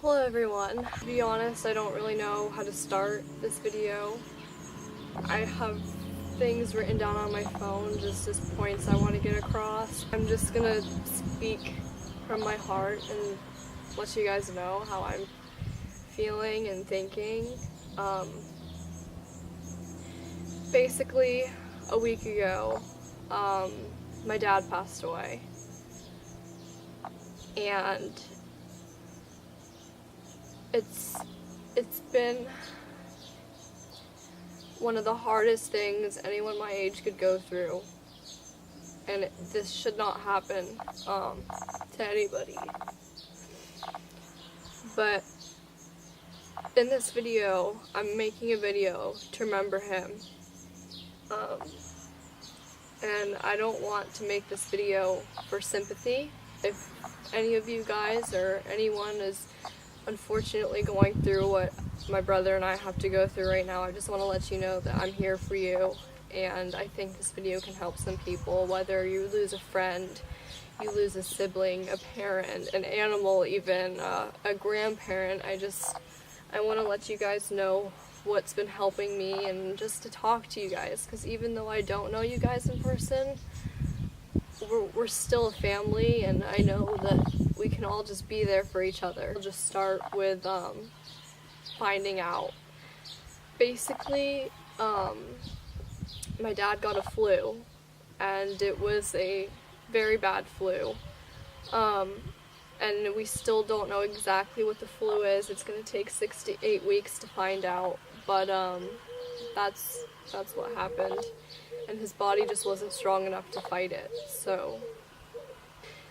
Hello everyone. To be honest, I don't really know how to start this video. I have things written down on my phone just as points I want to get across. I'm just gonna speak from my heart and let you guys know how I'm feeling and thinking. Basically, a week ago, my dad passed away. And it's been one of the hardest things anyone my age could go through, and this should not happen to anybody. But in this video, I'm making a video to remember him, and I don't want to make this video for sympathy. If any of you guys or anyone is unfortunately going through what my brother and I have to go through right now, I just want to let you know that I'm here for you, and I think this video can help some people, whether you lose a friend, you lose a sibling, a parent, an animal even, a grandparent. I want to let you guys know what's been helping me and just to talk to you guys, because even though I don't know you guys in person, we're still a family, and I know that we can all just be there for each other. I'll just start with finding out. Basically, my dad got a flu, and it was a very bad flu. And we still don't know exactly what the flu is. It's going to take 6 to 8 weeks to find out, but that's what happened. And his body just wasn't strong enough to fight it. So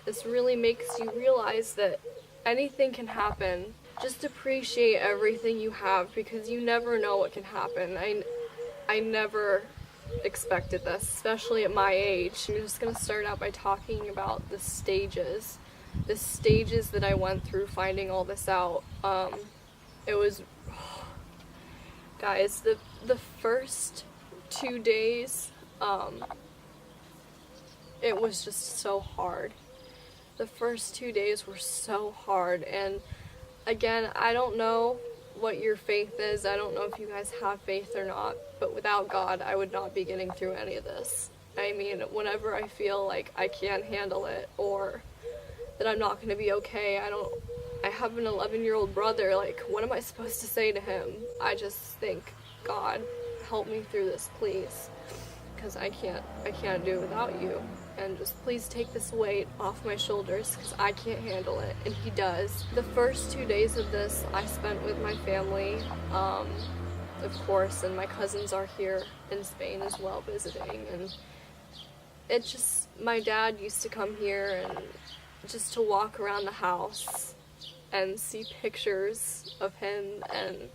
this really makes you realize that anything can happen. Just appreciate everything you have, because you never know what can happen. I never expected this, especially at my age. I'm just gonna start out by talking about the stages that I went through finding all this out. It was, guys, the first 2 days, it was just so hard. The first 2 days were so hard, and again, I don't know what your faith is. I don't know if you guys have faith or not, but without God, I would not be getting through any of this. I mean, whenever I feel like I can't handle it, or that I'm not going to be okay, I have an 11-year-old brother, like, what am I supposed to say to him? I just think, God, help me through this, please, because I can't do it without you, and just please take this weight off my shoulders, because I can't handle it, and he does. The first 2 days of this I spent with my family, of course, and my cousins are here in Spain as well visiting, and it's just, my dad used to come here and just to walk around the house and see pictures of him and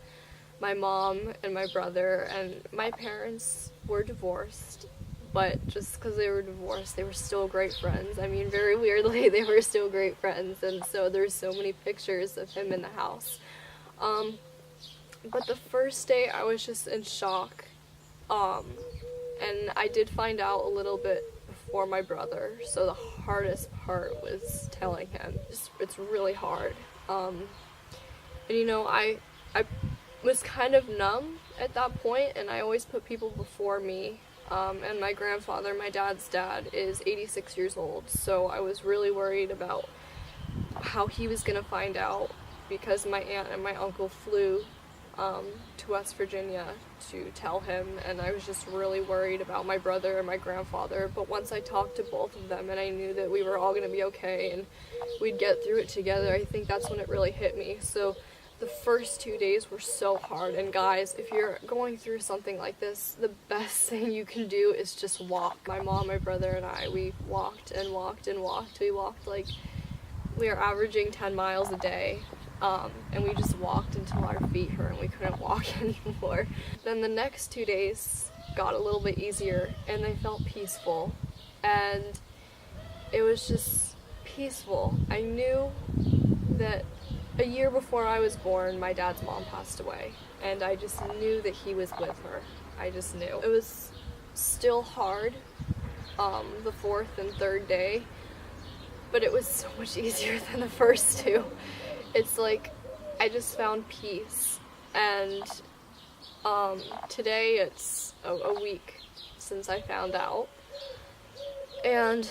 my mom and my brother. And my parents were divorced, but just because they were divorced, they were still great friends. I mean, very weirdly, they were still great friends, and so there's so many pictures of him in the house. But the first day I was just in shock, and I did find out a little bit before my brother, so the hardest part was telling him. It's really hard. And you know, I was kind of numb at that point, and I always put people before me. And my grandfather, my dad's dad, is 86 years old, so I was really worried about how he was gonna find out, because my aunt and my uncle flew to West Virginia to tell him, and I was just really worried about my brother and my grandfather. But once I talked to both of them and I knew that we were all gonna be okay and we'd get through it together, I think that's when it really hit me. So the first 2 days were so hard, and guys, if you're going through something like this, the best thing you can do is just walk. My mom, my brother, and I, we walked and walked and walked. We walked like, we are averaging 10 miles a day, and we just walked until our feet hurt and we couldn't walk anymore. Then the next 2 days got a little bit easier, and they felt peaceful, and it was just peaceful. I knew that a year before I was born, my dad's mom passed away, and I just knew that he was with her. I just knew. It was still hard, the fourth and third day, but it was so much easier than the first two. It's like I just found peace. And today it's a week since I found out. And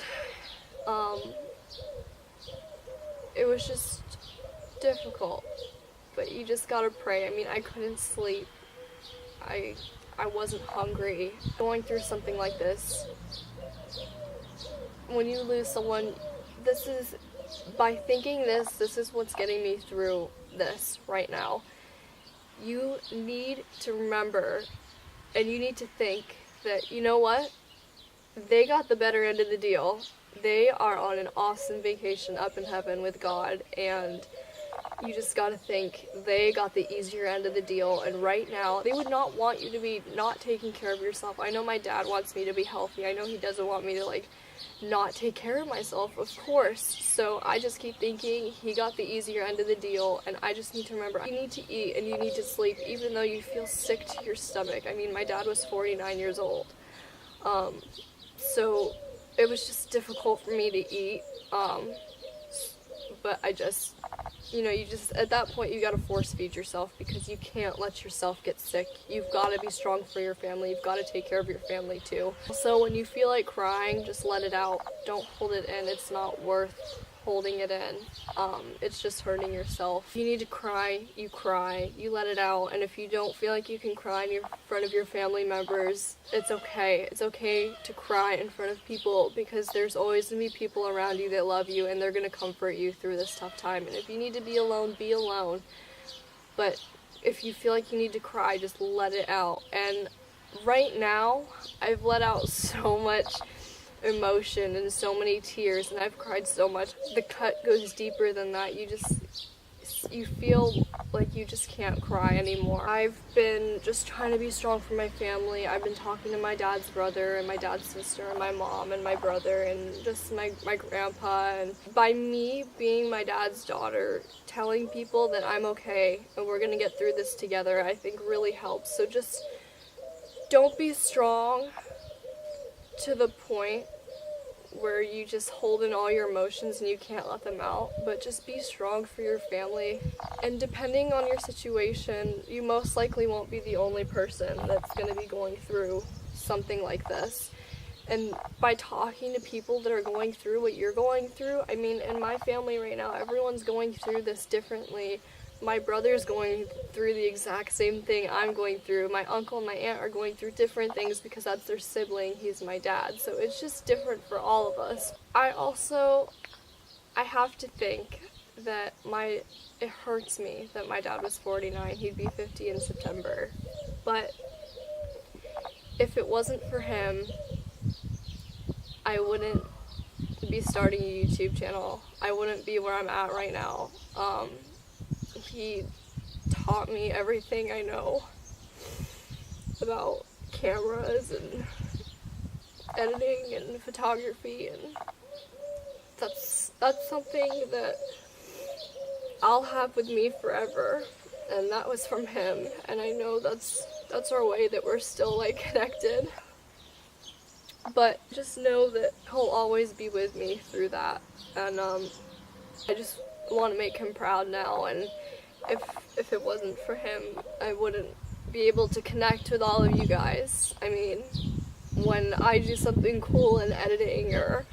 it was just difficult. But you just gotta pray. I mean, I couldn't sleep. I wasn't hungry. Going through something like this, when you lose someone, by thinking this is what's getting me through this right now. You need to remember, and you need to think that, you know what? They got the better end of the deal. They are on an awesome vacation up in heaven with God, and you just gotta think they got the easier end of the deal. And right now, they would not want you to be not taking care of yourself. I know my dad wants me to be healthy. I know he doesn't want me to, not take care of myself, of course. So I just keep thinking he got the easier end of the deal, and I just need to remember, you need to eat and you need to sleep, even though you feel sick to your stomach. I mean, my dad was 49 years old. So it was just difficult for me to eat. But I just, at that point, you gotta force feed yourself, because you can't let yourself get sick. You've gotta be strong for your family. You've gotta take care of your family too. So when you feel like crying, just let it out. Don't hold it in. It's not worth holding it in. It's just hurting yourself. If you need to cry, you let it out. And if you don't feel like you can cry in front of your family members, it's okay. It's okay to cry in front of people, because there's always gonna be people around you that love you, and they're gonna comfort you through this tough time. And if you need to be alone, be alone. But if you feel like you need to cry, just let it out. And right now, I've let out so much emotion and so many tears, and I've cried so much. The cut goes deeper than that. You feel like you just can't cry anymore. I've been just trying to be strong for my family. I've been talking to my dad's brother and my dad's sister and my mom and my brother and just my grandpa. And by me being my dad's daughter, telling people that I'm okay and we're gonna get through this together, I think really helps. So just don't be strong to the point where you just hold in all your emotions and you can't let them out, but just be strong for your family. And depending on your situation, you most likely won't be the only person that's going to be going through something like this. And by talking to people that are going through what you're going through, I mean, in my family right now, everyone's going through this differently. My brother's going through the exact same thing I'm going through. My uncle and my aunt are going through different things because that's their sibling. He's my dad. So it's just different for all of us. I have to think that it hurts me that my dad was 49. He'd be 50 in September. But if it wasn't for him, I wouldn't be starting a YouTube channel. I wouldn't be where I'm at right now. He taught me everything I know about cameras and editing and photography, and that's something that I'll have with me forever. And that was from him, and I know that's our way that we're still connected. But just know that he'll always be with me through that, and I just want to make him proud now. And if it wasn't for him, I wouldn't be able to connect with all of you guys. I mean, when I do something cool in editing, or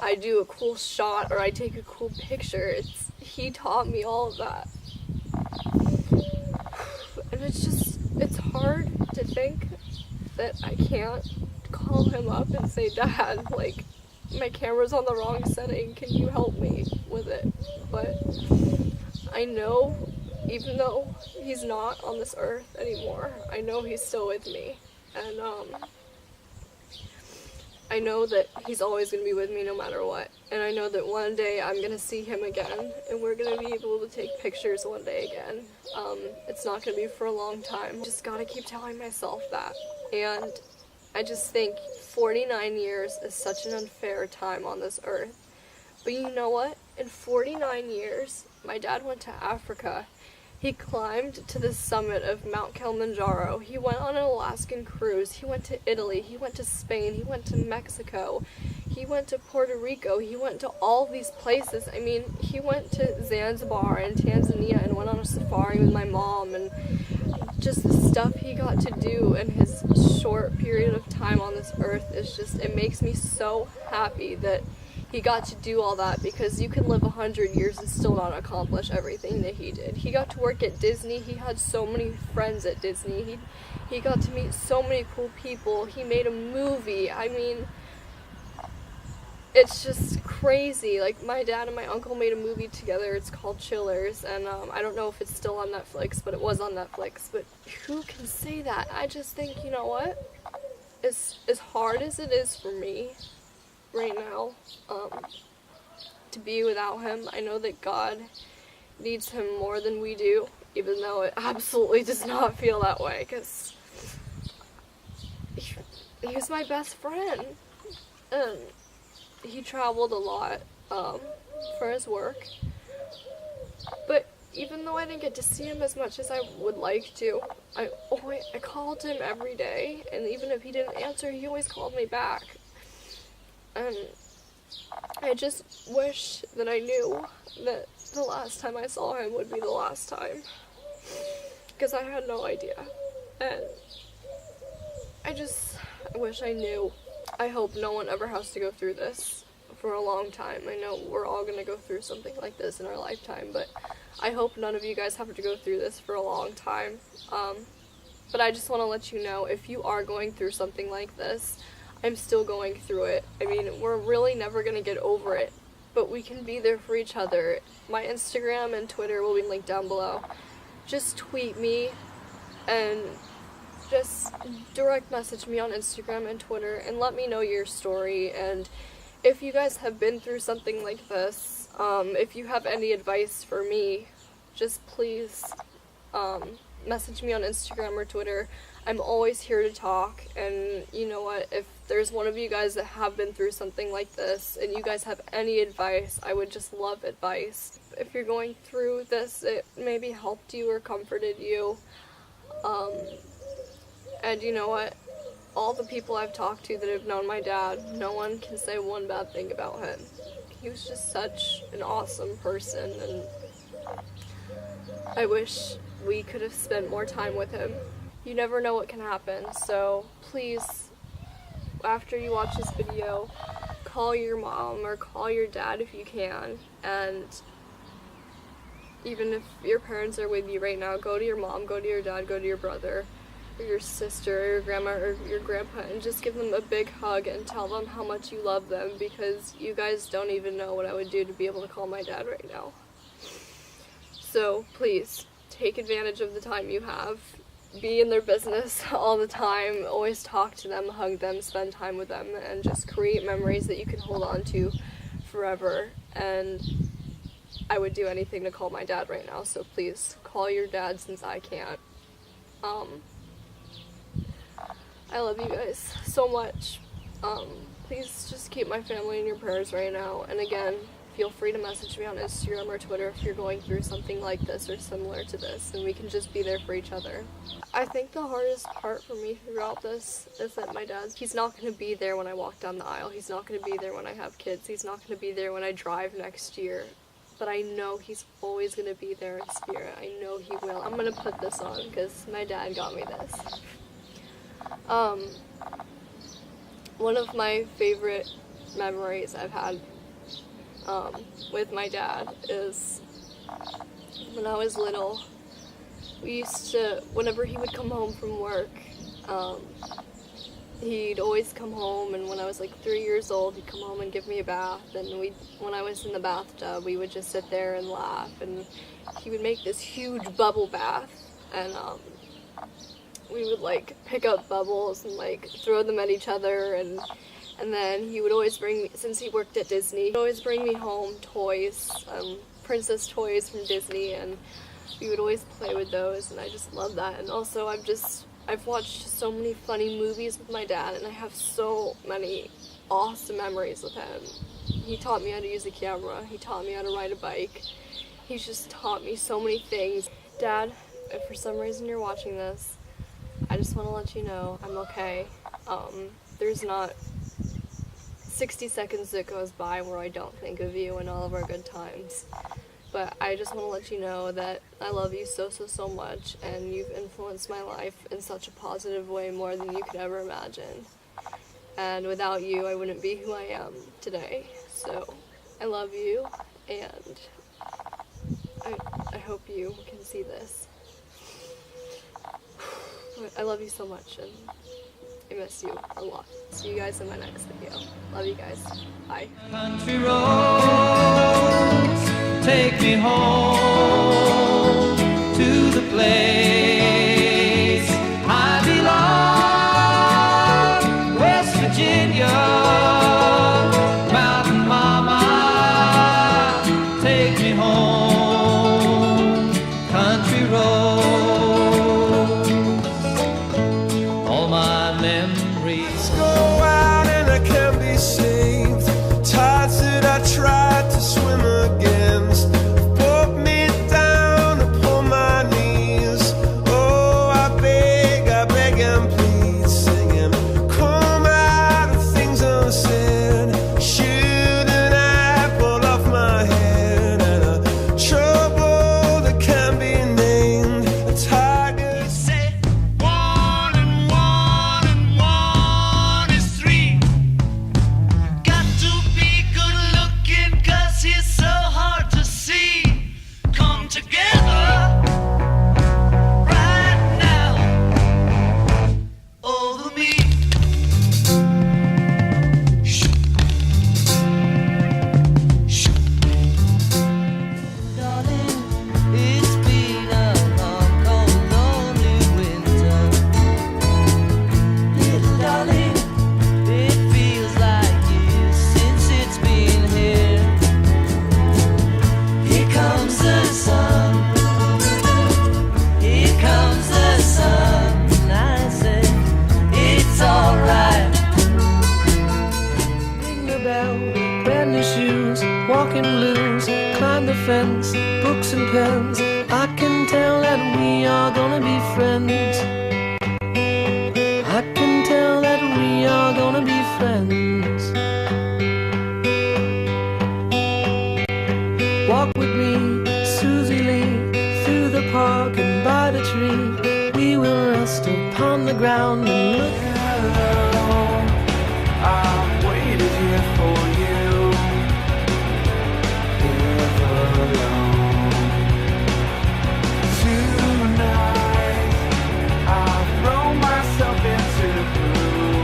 I do a cool shot, or I take a cool picture, he taught me all of that. And it's hard to think that I can't call him up and say, Dad, my camera's on the wrong setting, can you help me with it? But I know, even though he's not on this earth anymore, I know he's still with me. And I know that he's always going to be with me no matter what. And I know that one day I'm going to see him again, and we're going to be able to take pictures one day again. It's not going to be for a long time. Just got to keep telling myself that. And I just think 49 years is such an unfair time on this earth. But you know what? In 49 years, my dad went to Africa, He climbed to the summit of Mount Kilimanjaro. He went on an Alaskan cruise. He went to Italy. He went to Spain. He went to Mexico. He went to Puerto Rico. He went to all these places. I mean, he went to Zanzibar and Tanzania and went on a safari with my mom, and just the stuff he got to do in his short period of time on this earth is just, it makes me so happy that he got to do all that, because you can live 100 years and still not accomplish everything that he did. He got to work at Disney. He had so many friends at Disney. He got to meet so many cool people. He made a movie. I mean, it's just crazy. Like, my dad and my uncle made a movie together. It's called Chillers, and I don't know if it's still on Netflix, but it was on Netflix. But who can say that? I just think, you know what? As hard as it is for me right now, to be without him, I know that God needs him more than we do, even though it absolutely does not feel that way, because he was my best friend, and he traveled a lot for his work. But even though I didn't get to see him as much as I would like to, I called him every day, and even if he didn't answer, he always called me back. And I just wish that I knew that the last time I saw him would be the last time, because I had no idea. And I wish I knew. I hope no one ever has to go through this for a long time. I know we're all going to go through something like this in our lifetime, but I hope none of you guys have to go through this for a long time. But I just want to let you know, if you are going through something like this, I'm still going through it. I mean, we're really never going to get over it, but we can be there for each other. My Instagram and Twitter will be linked down below. Just tweet me and just direct message me on Instagram and Twitter and let me know your story. And if you guys have been through something like this, if you have any advice for me, just please message me on Instagram or Twitter. I'm always here to talk, and you know what, if there's one of you guys that have been through something like this and you guys have any advice, I would just love advice. If you're going through this, it maybe helped you or comforted you. And you know what, all the people I've talked to that have known my dad, no one can say one bad thing about him. He was just such an awesome person, and I wish we could have spent more time with him. You never know what can happen, so please, after you watch this video, call your mom or call your dad if you can, and even if your parents are with you right now, go to your mom, go to your dad, go to your brother, or your sister, or your grandma, or your grandpa, and just give them a big hug and tell them how much you love them, because you guys don't even know what I would do to be able to call my dad right now. So please, take advantage of the time you have. Be in their business all the time, always talk to them, hug them, spend time with them, and just create memories that you can hold on to forever. And I would do anything to call my dad right now, so please call your dad since I can't. I love you guys so much. Please just keep my family in your prayers right now, and again, feel free to message me on Instagram or Twitter if you're going through something like this or similar to this, and we can just be there for each other. I think the hardest part for me throughout this is that my dad, he's not going to be there when I walk down the aisle. He's not going to be there when I have kids. He's not going to be there when I drive next year. But I know he's always going to be there in spirit. I know he will. I'm going to put this on because my dad got me this. One of my favorite memories I've had with my dad is when I was little. We used to, whenever he would come home from work, he'd always come home, and when I was like 3 years old, he'd come home and give me a bath, and when I was in the bathtub, we would just sit there and laugh, and he would make this huge bubble bath, and we would like pick up bubbles and like throw them at each other, and then he would always bring me, since he worked at Disney, he'd always bring me home toys, princess toys from Disney, and we would always play with those, and I just love that. And also I've watched so many funny movies with my dad, and I have so many awesome memories with him. He taught me how to use a camera, he taught me how to ride a bike, he's just taught me so many things, Dad, if for some reason you're watching this, I just want to let you know I'm okay. There's not 60 seconds that goes by where I don't think of you and all of our good times. But I just want to let you know that I love you so much, and you've influenced my life in such a positive way, more than you could ever imagine. And without you, I wouldn't be who I am today. So I love you, and I hope you can see this. I love you so much, and I miss you a lot. See you guys in my next video. Love you guys. Bye. Country roads take me home to the place I belong. West Virginia, Mountain Mama, take me home. Country roads, all my memories Go out and I can be saved. Tides that I tried to swim against pulled me down upon my knees. Oh, I beg and plead, singing, come out of things unsaid. Shoot an apple off my head, and a trouble that can be named a tiger. Say 1 and 1 and 1 is 3. Got to be good looking, 'cause he's so hard to see. Come together right now over me. Darling, it's been a long, cold, lonely winter. Little darling, it feels like years since it's been here. Here comes the sun. Here comes the sun. I say it's alright. Ring the bell, brand new shoes, walking blues, climb the fence, books and pens. I can tell that we are gonna be friends. I can tell that we are gonna be friends. Walk with me, Susie Lee, through the park and by the tree. We will rest upon the ground and look. I've waited here for you, never alone. Tonight, I'll throw myself into the blue,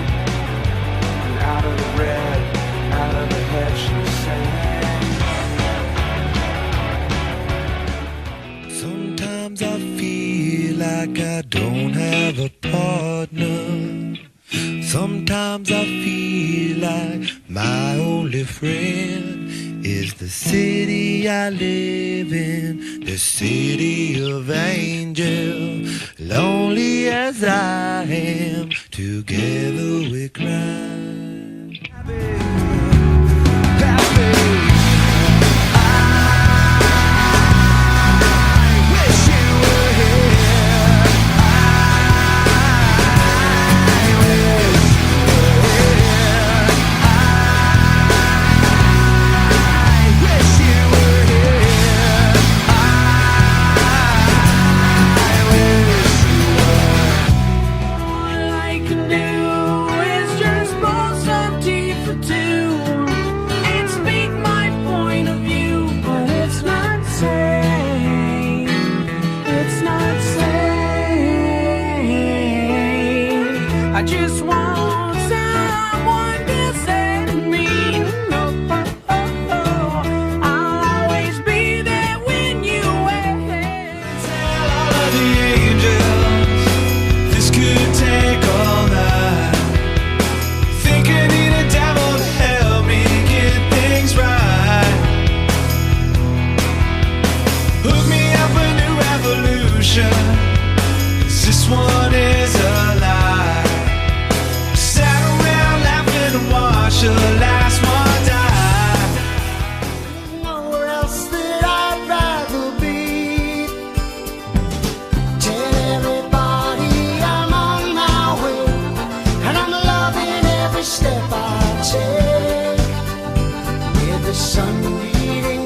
and out of the red, out of the head she sang. Sometimes I feel like I don't have a partner. Sometimes I feel like my only friend is the city I live in, the city of angels. Lonely as I am, together we cry. All I can do is just pour some tea for two. sun beating